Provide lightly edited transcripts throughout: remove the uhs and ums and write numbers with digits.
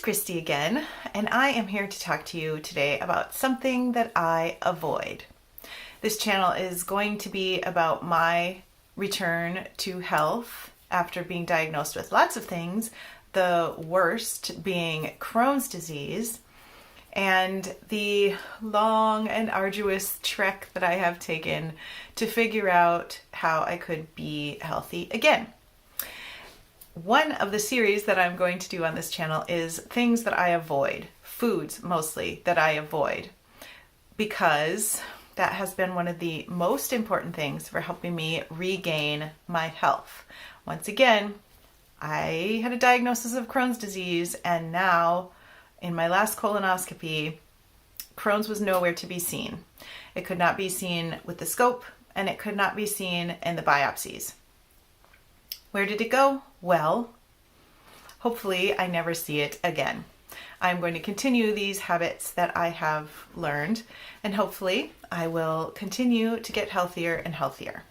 Christy again, and I am here to talk to you today about something that I avoid. This channel is going to be about my return to health after being diagnosed with lots of things, the worst being Crohn's disease, and the long and arduous trek that I have taken to figure out how I could be healthy again. One of the series that I'm going to do on this channel is things that I avoid, foods mostly that I avoid, because that has been one of the most important things for helping me regain my health. Once again, I had a diagnosis of Crohn's disease, and now in my last colonoscopy, Crohn's was nowhere to be seen. It could not be seen with the scope, and it could not be seen in the biopsies. Where did it go? Well, hopefully I never see it again. I'm going to continue these habits that I have learned, and hopefully I will continue to get healthier and healthier.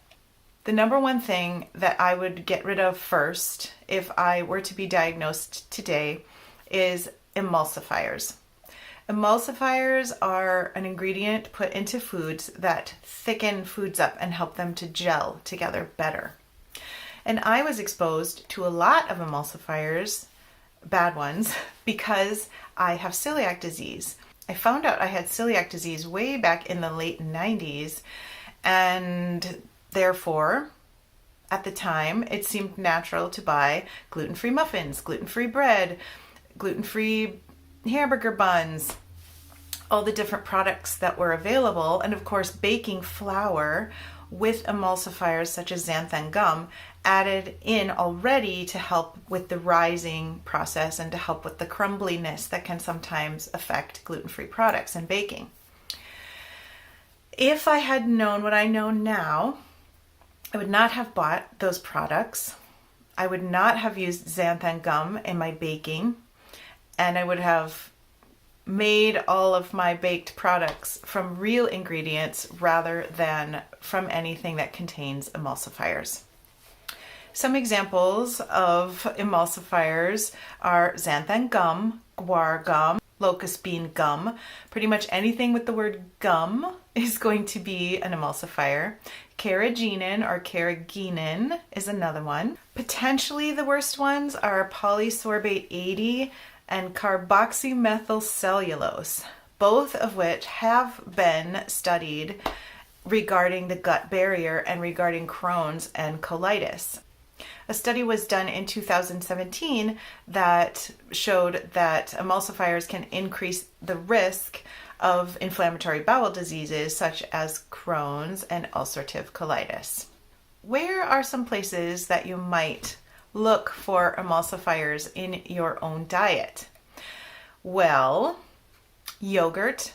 The number one thing that I would get rid of first if I were to be diagnosed today is emulsifiers. Emulsifiers are an ingredient put into foods that thicken foods up and help them to gel together better. And I was exposed to a lot of emulsifiers, bad ones, because I have celiac disease. I found out I had celiac disease way back in the late 90s, and therefore, at the time, it seemed natural to buy gluten-free muffins, gluten-free bread, gluten-free hamburger buns, all the different products that were available, and of course baking flour with emulsifiers such as xanthan gum added in already to help with the rising process and to help with the crumbliness that can sometimes affect gluten-free products and baking. If I had known what I know now, I would not have bought those products. I would not have used xanthan gum in my baking, and I would have made all of my baked products from real ingredients rather than from anything that contains emulsifiers. Some examples of emulsifiers are xanthan gum, guar gum, locust bean gum. Pretty much anything with the word gum is going to be an emulsifier. Carrageenan or carrageenan is another one. Potentially the worst ones are polysorbate 80 and carboxymethylcellulose, both of which have been studied regarding the gut barrier and regarding Crohn's and colitis. A study was done in 2017 that showed that emulsifiers can increase the risk of inflammatory bowel diseases such as Crohn's and ulcerative colitis. Where are some places that you might look for emulsifiers in your own diet? Well, yogurt.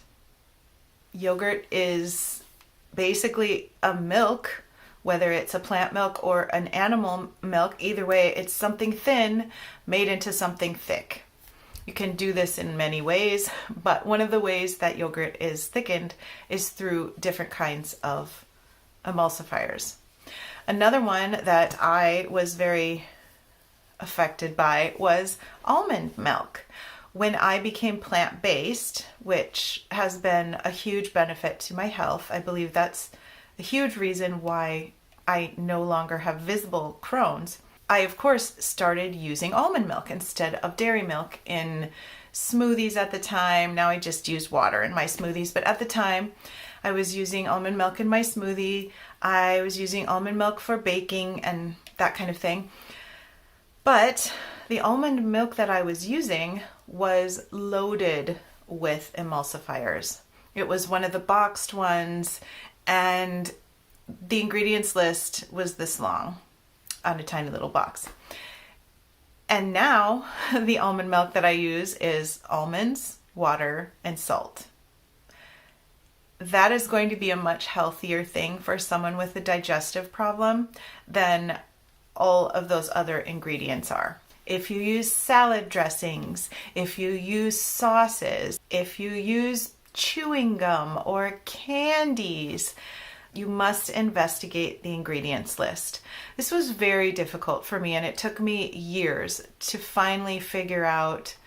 Yogurt is basically a milk, whether it's a plant milk or an animal milk. Either way, it's something thin made into something thick. You can do this in many ways, but one of the ways that yogurt is thickened is through different kinds of emulsifiers. Another one that I was very affected by was almond milk. When I became plant-based, which has been a huge benefit to my health, I believe that's a huge reason why I no longer have visible Crohn's, I of course started using almond milk instead of dairy milk in smoothies at the time. Now I just use water in my smoothies, but at the time I was using almond milk in my smoothie. I was using almond milk for baking and that kind of thing. But the almond milk that I was using was loaded with emulsifiers. It was one of the boxed ones, and the ingredients list was this long on a tiny little box. And now the almond milk that I use is almonds, water, and salt. That is going to be a much healthier thing for someone with a digestive problem than all of those other ingredients are. If you use salad dressings, if you use sauces, if you use chewing gum or candies, you must investigate the ingredients list. This was very difficult for me, and it took me years to finally figure out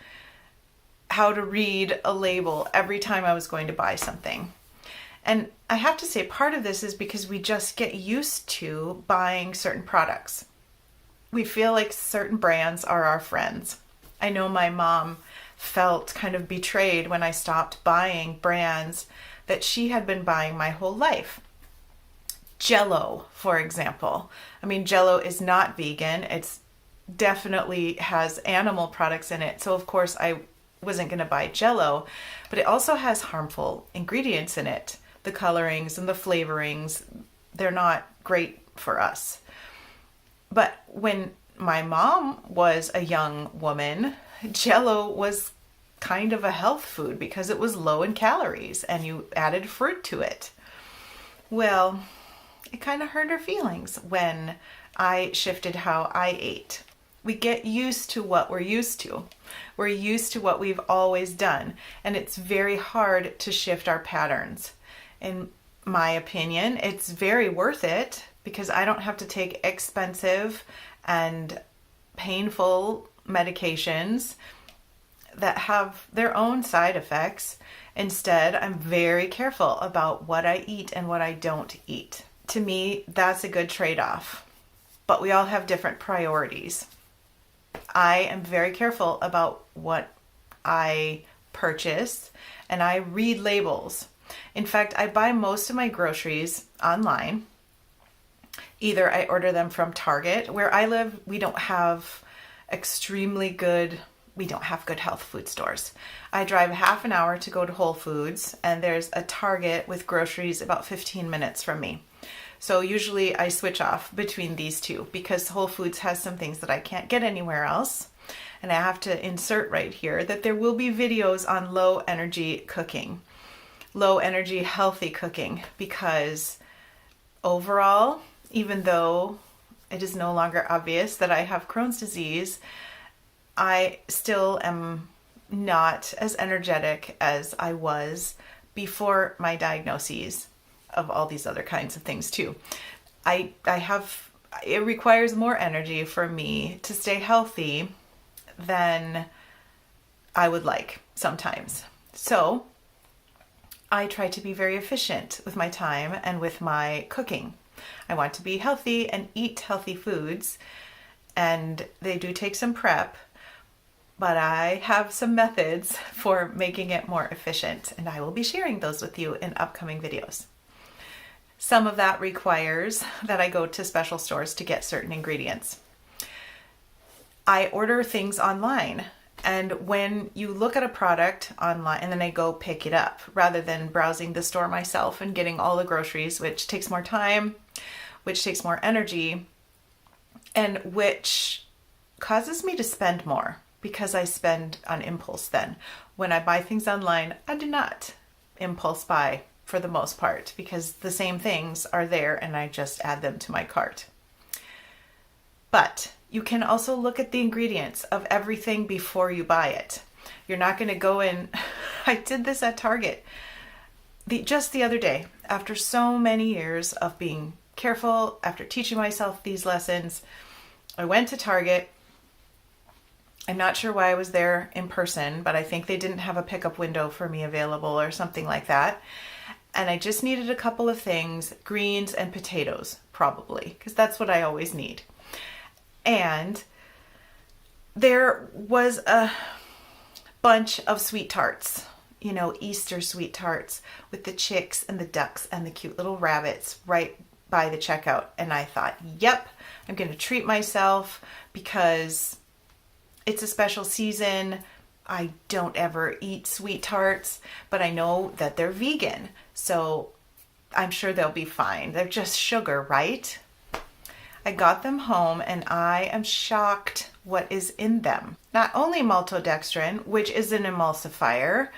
how to read a label every time I was going to buy something. And I have to say, part of this is because we just get used to buying certain products. We feel like certain brands are our friends. I know my mom felt kind of betrayed when I stopped buying brands that she had been buying my whole life. Jell-O, for example. I mean, Jell-O is not vegan. It's definitely has animal products in it. So of course I wasn't going to buy Jell-O, but it also has harmful ingredients in it. The colorings and the flavorings, they're not great for us. But when my mom was a young woman, Jell-O was kind of a health food because it was low in calories and you added fruit to it. Well, it kind of hurt her feelings when I shifted how I ate. We get used to what we're used to. We're used to what we've always done, and it's very hard to shift our patterns. In my opinion, it's very worth it because I don't have to take expensive and painful medications that have their own side effects. Instead, I'm very careful about what I eat and what I don't eat. To me, that's a good trade-off. But we all have different priorities. I am very careful about what I purchase, and I read labels. In fact, I buy most of my groceries online. Either I order them from Target. Where I live, we don't have good health food stores. I drive half an hour to go to Whole Foods, and there's a Target with groceries about 15 minutes from me. So usually I switch off between these two because Whole Foods has some things that I can't get anywhere else. And I have to insert right here that there will be videos on low energy cooking, low energy healthy cooking, because overall, even though it is no longer obvious that I have Crohn's disease, I still am not as energetic as I was before my diagnoses of all these other kinds of things too. It requires more energy for me to stay healthy than I would like sometimes. So I try to be very efficient with my time and with my cooking. I want to be healthy and eat healthy foods, and they do take some prep, but I have some methods for making it more efficient, and I will be sharing those with you in upcoming videos. Some of that requires that I go to special stores to get certain ingredients. I order things online, and when you look at a product online and then I go pick it up rather than browsing the store myself and getting all the groceries, which takes more time, which takes more energy, and which causes me to spend more because I spend on impulse then. When I buy things online, I do not impulse buy for the most part because the same things are there and I just add them to my cart. But you can also look at the ingredients of everything before you buy it. You're not going to go in. I did this at Target just the other day. After so many years of being careful, after teaching myself these lessons, I went to Target. I'm not sure why I was there in person, but I think they didn't have a pickup window for me available or something like that. And I just needed a couple of things, greens and potatoes, probably, because that's what I always need. And there was a bunch of sweet tarts, Easter sweet tarts with the chicks and the ducks and the cute little rabbits right by the checkout. And I thought, yep, I'm going to treat myself because it's a special season. I don't ever eat sweet tarts, but I know that they're vegan, so I'm sure they'll be fine. They're just sugar, right? I got them home and I am shocked what is in them. Not only maltodextrin, which is an emulsifier.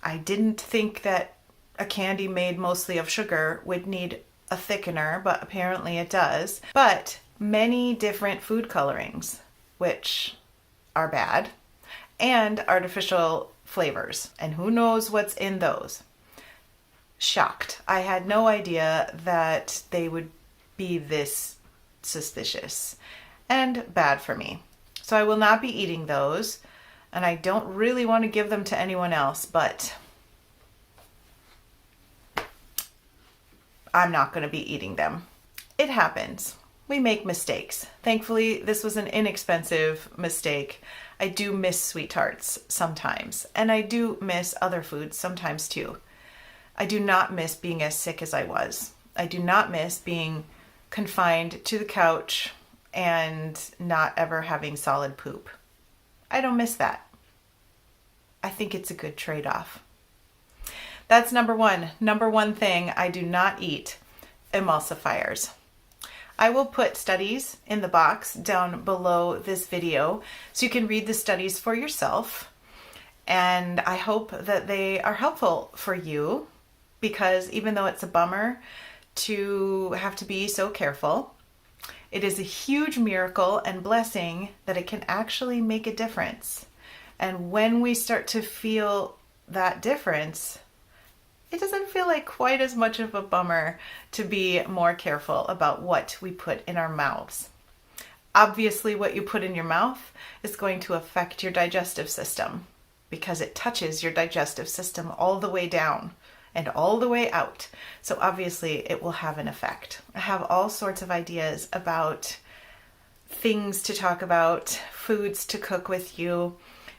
I didn't think that a candy made mostly of sugar would need a thickener, but apparently it does. But many different food colorings, which are bad, and artificial flavors. And who knows what's in those. Shocked. I had no idea that they would be this suspicious and bad for me. So I will not be eating those. and I don't really want to give them to anyone else, but I'm not going to be eating them. It happens. We make mistakes. Thankfully, this was an inexpensive mistake. I do miss sweet tarts sometimes, and I do miss other foods sometimes too. I do not miss being as sick as I was. I do not miss being confined to the couch and not ever having solid poop. I don't miss that. I think it's a good trade-off. That's number one. Number one thing I do not eat: emulsifiers. I will put studies in the box down below this video so you can read the studies for yourself. And I hope that they are helpful for you, because even though it's a bummer to have to be so careful, it is a huge miracle and blessing that it can actually make a difference. And when we start to feel that difference, it doesn't feel like quite as much of a bummer to be more careful about what we put in our mouths. Obviously, what you put in your mouth is going to affect your digestive system, because it touches your digestive system all the way down and all the way out. So obviously it will have an effect. I have all sorts of ideas about things to talk about, foods to cook with you,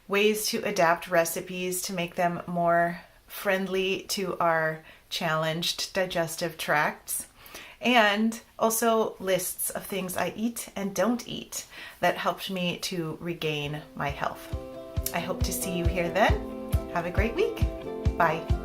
ways to adapt recipes to make them more friendly to our challenged digestive tracts, and also lists of things I eat and don't eat that helped me to regain my health. I hope to see you here then. Have a great week. Bye.